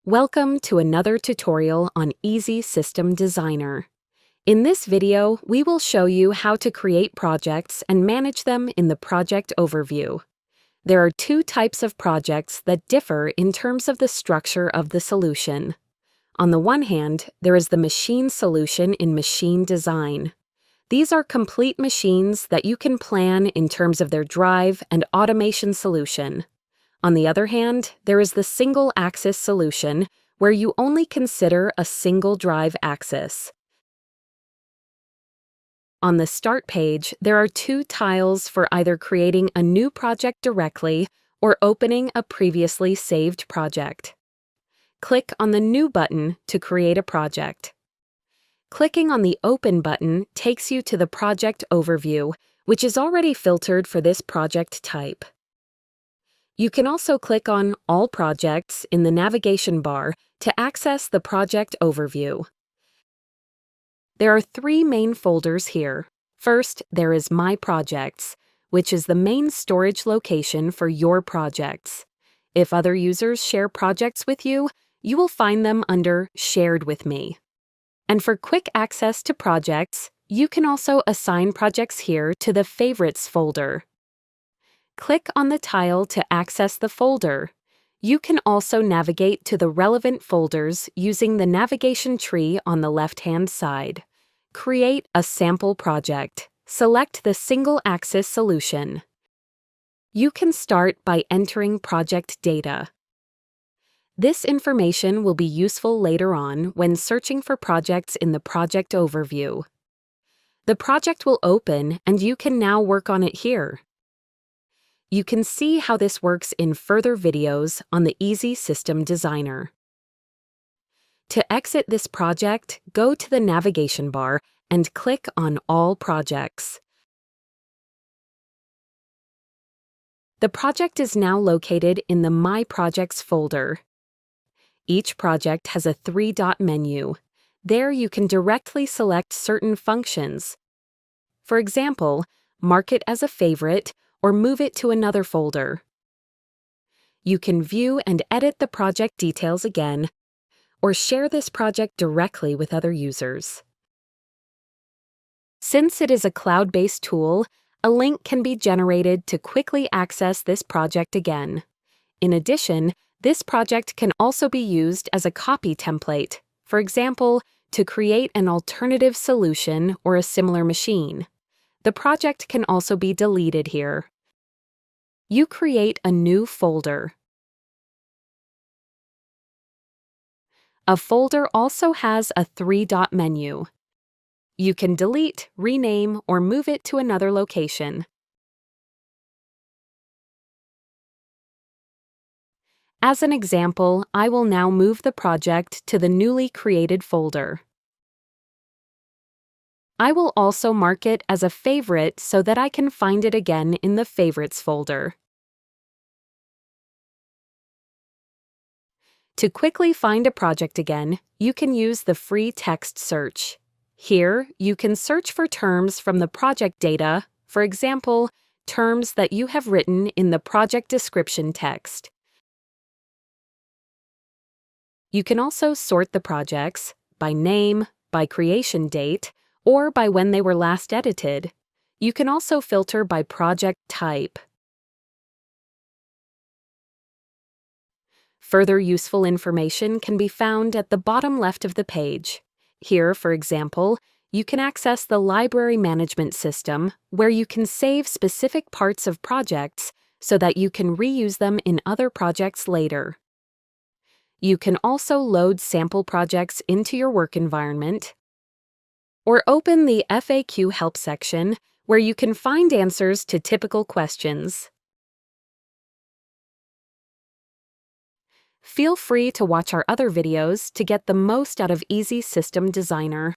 Welcome to another tutorial on Easy System Designer. In this video, we will show you how to create projects and manage them in the project overview. There are two types of projects that differ in terms of the structure of the solution. On the one hand, there is the machine solution in machine design. These are complete machines that you can plan in terms of their drive and automation solution. On the other hand, there is the single-axis solution, where you only consider a single drive axis. On the Start page, there are two tiles for either creating a new project directly or opening a previously saved project. Click on the New button to create a project. Clicking on the Open button takes you to the project overview, which is already filtered for this project type. You can also click on All Projects in the navigation bar to access the project overview. There are three main folders here. First, there is My Projects, which is the main storage location for your projects. If other users share projects with you, you will find them under Shared with Me. And for quick access to projects, you can also assign projects here to the Favorites folder. Click on the tile to access the folder. You can also navigate to the relevant folders using the navigation tree on the left-hand side. Create a sample project. Select the single-axis solution. You can start by entering project data. This information will be useful later on when searching for projects in the project overview. The project will open and you can now work on it here. You can see how this works in further videos on the Easy System Designer. To exit this project, go to the navigation bar and click on All Projects. The project is now located in the My Projects folder. Each project has a three-dot menu. There you can directly select certain functions. For example, mark it as a favorite or move it to another folder. You can view and edit the project details again, or share this project directly with other users. Since it is a cloud-based tool, a link can be generated to quickly access this project again. In addition, this project can also be used as a copy template, for example, to create an alternative solution or a similar machine. The project can also be deleted here. You create a new folder. A folder also has a three-dot menu. You can delete, rename, or move it to another location. As an example, I will now move the project to the newly created folder. I will also mark it as a favorite so that I can find it again in the Favorites folder. To quickly find a project again, you can use the free text search. Here, you can search for terms from the project data, for example, terms that you have written in the project description text. You can also sort the projects by name, by creation date, or by when they were last edited. You can also filter by project type. Further useful information can be found at the bottom left of the page. Here, for example, you can access the library management system, where you can save specific parts of projects so that you can reuse them in other projects later. You can also load sample projects into your work environment, or open the FAQ help section, where you can find answers to typical questions. Feel free to watch our other videos to get the most out of Easy System Designer.